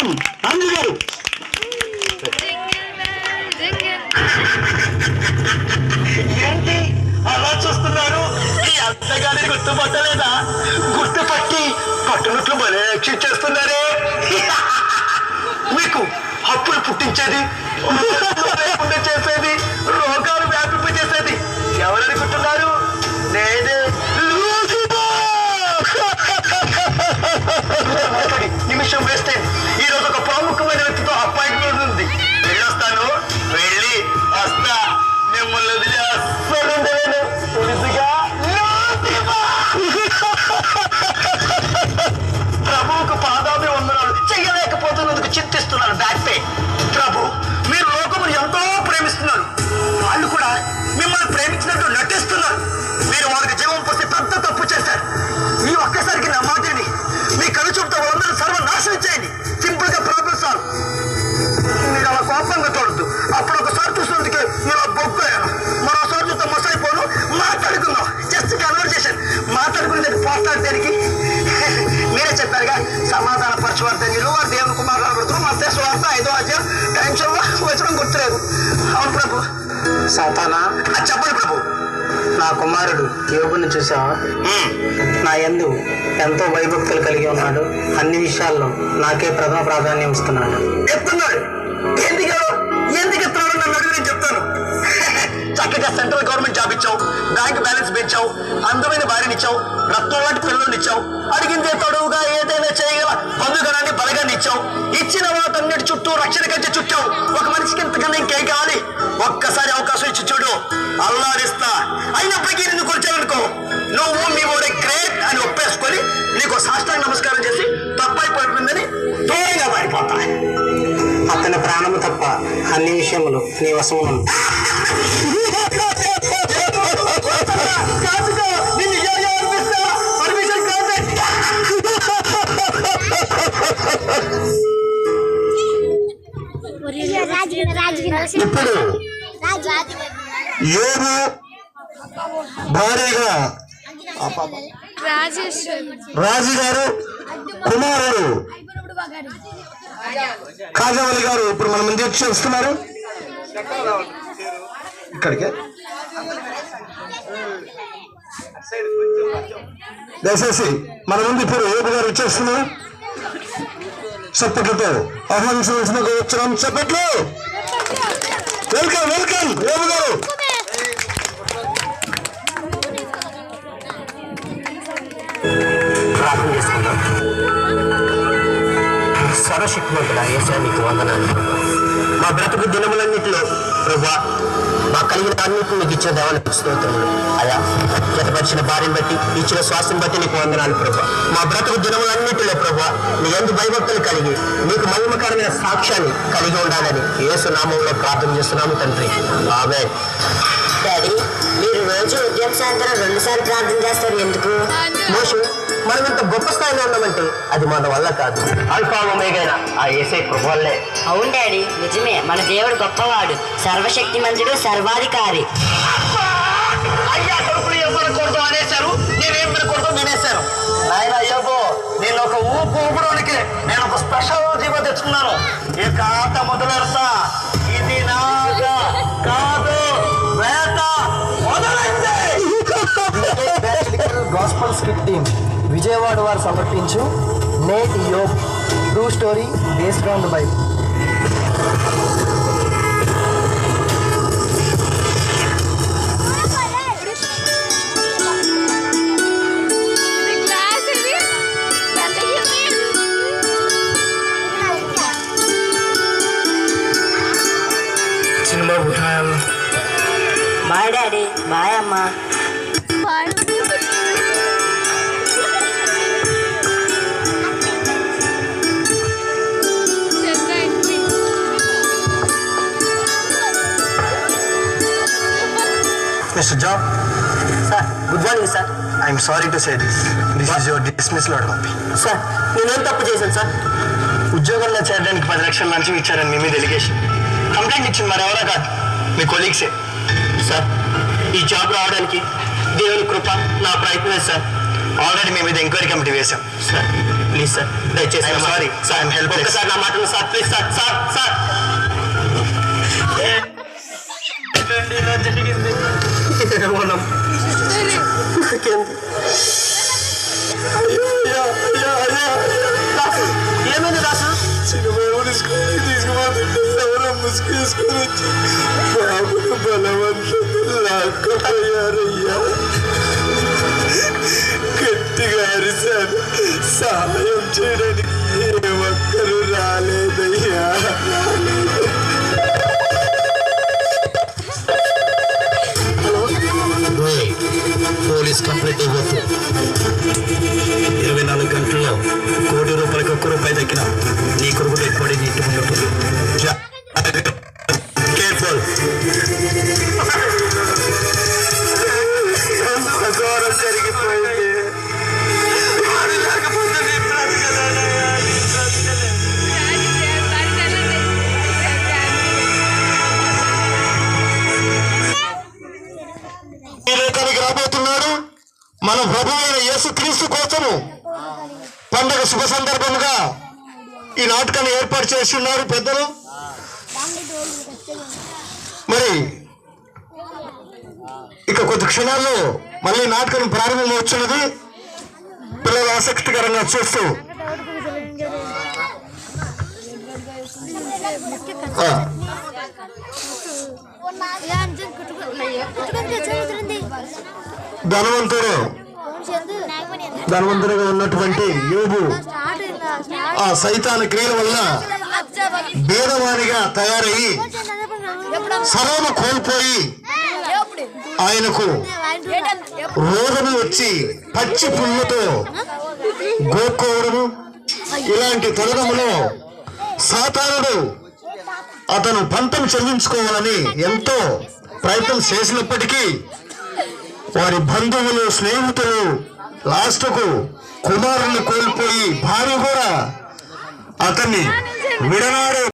Welcome Anju గారు. ఏంటి అలా చూస్తున్నారు? ఈ అత్తగారిని గుర్తుపట్టలేదా? గుర్తుపట్టి పట్టునట్లు భలే యాక్షన్ చేస్తున్నారే. మీకు అప్పులు పుట్టించేది, లేకుండా చేసేది, రోగాలు వ్యాపింపజేసేది ఎవరనుకుంటున్నారు? నేనే. నిమిషం వేస్తే ఈ రోజు ఒక ప్రముఖమైన వ్యక్తితో అపాయింట్మెంట్ ఉంది. వెళ్ళొస్తాను, వెళ్ళి వస్తా. మిమ్మల్ని వదిలి అస్సలు ఉండలేను. ప్రభువుకు పాదాభి వందనాలు చెయ్యలేకపోతున్నందుకు చింతిస్తున్నాను. Back pay. ప్రభు, మీరు లోకమును ఎంతో ప్రేమిస్తున్నారు. వాళ్ళు కూడా మిమ్మల్ని ప్రేమించినట్టు నటిస్తున్నారు. మీరు వారికి జీవం పోసి పెద్ద తప్పు చేశారు. ఈ ఒక్కసారికి నా మాటని మీ కనుచూపుతో వాళ్ళందరూ సర్వనాశనం చేయండి. సింపుల్ గా ప్రాబ్లం సాల్వ్. మీరు అలా కోపంగా చూడద్దు. అప్పుడు ఒకసారి చూసినందుకే మీరు బొగ్గాను, మరోసారి చూస్తే మొసైపోను. మాట్లాడుకుందాం, జస్ట్ కన్వర్సేషన్. మాట్లాడుకునేది పోట్లాడటానికి. మీరే చెప్పారుగా, సమాధాన పరచువార్తలు వారు దేవుని కుమారులు పడుతున్నారు. మత్తే సువార్త 5వ అధ్యాయం టైంలో వచ్చడం గుర్తులేదు. అవును ప్రభు. సాతానా, చెప్పండి ప్రభు. నా కుమారుడు యోగుని చూసావా? నా యందు ఎంతో భయభక్తులు కలిగి ఉన్నాడు. అన్ని విషయాల్లో నాకే ప్రథమ ప్రాధాన్యం ఇస్తున్నాడు. ఎత్తున్నాడు. ఎందుకు ఎత్తున్నాడు నన్ను అడిగి నేను చెప్తాను. చక్కగా సెంట్రల్ గవర్నమెంట్ జాబ్ ఇచ్చావు, బ్యాంక్ బ్యాలెన్స్ పెంచావు, అందమైన భార్యనిచ్చావు, రక్తం లాంటి పిల్లల్ని ఇచ్చావు, అడిగిందే తడువుగా ఏదైనా చేయగల బంధుగణాన్ని బలగాన్ని ఇచ్చావు. ఇచ్చిన వాటన్నిటి చుట్టూ రక్షణ కంటే చుట్టావు. ఒక మనిషికి ఇంతకన్నా ఇంకేం కావాలి? ఒక్కసారి అవకాశం ఇచ్చి చూడు, అల్లాడిస్తా. అయినప్పటికీ నిన్ను కొలిచాననుకో, నువ్వు మీ ఓడే గ్రేట్ అని ఒప్పేసుకొని నీకు సాష్టాంగ నమస్కారం చేసి తప్పైపోయిందని దూరంగా మారిపోతా. అతని ప్రాణము తప్ప అన్ని విషయములు నీ వశమును. ఇప్పుడు యోగు భార్యగా రాజు గారు కుమారుడు కాజావలి గారు ఇప్పుడు మన ముందు చేస్తున్నారు. ఇక్కడికే దయచేసి మన ముందు ఇప్పుడు యోగు గారు వచ్చేస్తున్నారు. చప్పట్లతో ఆహ్వానించవలసిన వచ్చాం. చప్పట్లు. వెల్కమ్ వెల్కమ్ యోగు గారు. ప్రార్థన చేసుకుంటాం. సర్వశక్తివంతుడా యేసయ్య, నీకు వందనాలు. మా బ్రతుకు దినములన్నింటిలో ప్రభువా, మా కలిగిన అన్నింటిని నీకు ఇచ్చిన దేవానికి స్తోత్రములు. అయా, జతపరిచిన భార్యను బట్టి, ఇచ్చిన శ్వాసను బట్టి నీకు వందనాలు ప్రభువా. మా బ్రతుకు దినములన్నింటిలో ప్రభువా, నీ యందు భయభక్తులు కలిగి నీకు మహిమకరమైన సాక్ష్యాన్ని కలిగి ఉండాలని యేసు నామములో ప్రార్థన చేస్తున్నాము తండ్రి. ఆమేన్. డాడీ, మీరు రోజు ఉదయం సాయంత్రం 2 సార్లు ప్రార్థన చేస్తారు, ఎందుకు? మోషు, మనం ఇంత గొప్ప స్థాయిలో ఉన్నామంటే అది మన వల్ల కాదు, అల్ఫా ఒమేగైన ఆ యేసే ప్రభు వల్లే. అవును డాడీ, నిజమే. మన దేవుడు గొప్పవాడు, సర్వశక్తి మంతుడు, సర్వాధికారి. అయ్యా కొడుకులు ఎవరు అనేశారు, నేనేం కొడుకు నేనేశాను. నాయన అయ్యబో, నేను ఒక ఊపిరోనికి నేను ఒక స్పెషల్ జీవో తెచ్చుకున్నాను. ఇక ఆట మొదలెడతా. ఇది నాగా కాదు, వేట మొదలైంది. గాస్పల్ స్కిట్ టీమ్ విజయవాడ వారు సమర్పించు నేటి యోగ్ true story based on the Bible. Cinema ఉఠాయాలు. Bye daddy. బాయ్ అమ్మా. Mr. Job. Sir, good morning sir. I'm sorry to say this. This is your dismissal order. Sir, నేనేం తప్పు చేశాను సార్? ఉద్యోగంలో చేరడానికి 10 లక్షల లంచం ఇచ్చారని మీ మీద ఎలిగేషన్. కంప్లైంట్ ఇచ్చింది మరెవరో కాదు, మీ కొలీగ్సే. సార్, ఈ జాబ్ రావడానికి దేవుని కృప, నా ప్రయత్నమే సార్. ఆల్రెడీ మేము ఇది ఎంక్వైరీ కమిటీ వేశాం. సార్ ప్లీజ్ సార్, దయచేసి సారీ సార్, ఐఎమ్ హెల్ప్. ఒక్కసారి నా మాటను sir, please sir. Sir sir ఇలా జరిగింది. ఏమోనం ఏమైంది దాసు? తీసుకుపోతుంటే ముసుకేసుకొని వచ్చి బాబును బలవంతంగా లాక్కపోయారయ్యా. గట్టిగా అరిశాను, సహాయం చేయడానికి ఏ ఒక్కరు రాలేదయ్యా. పోలీస్ కంప్లైంట్ ఇవ్వచ్చు. 24 గంటల్లో ₹1,00,00,000 ఒక్క రూపాయి దక్కిన నీ కొరకు డెడ్ బాడీ నీటి ఉంటుంది. కేర్ఫుల్. ఘోరం జరిగిపోయింది. లేకపోతే నీ బ్రతకలేనయ్యా, నీ బ్రతకలే. ఈ లోకానికి రాబోతున్నాడు మన ప్రభువు అయిన యేసుక్రీస్తు కోసము పండుగ శుభ సందర్భముగా ఈ నాటకాన్ని ఏర్పాటు చేసి ఉన్నారు పెద్దలు. మరి ఇక కొద్ది క్షణాల్లో మళ్ళీ నాటకం ప్రారంభమవుతున్నది. పిల్లలు ఆసక్తికరంగా చూస్తూ ధనవంతుడుగా ఉన్నటువంటి యోబు ఆ సైతాన క్రియల వల్ల బీదవానిగా తయారయ్యి సర్వము కోల్పోయి ఆయనకు రోగము వచ్చి పచ్చి పుల్లతో గోక్కోవడము, ఇలాంటి తరుణములో సాతానుడు అతను పంతం చెల్లించుకోవాలని ఎంతో ప్రయత్నం చేసినప్పటికీ వారి బంధువులు, స్నేహితులు లాస్ట్కు కుమారుని కోల్పోయి భార్య కూడా అతన్ని విడనాడు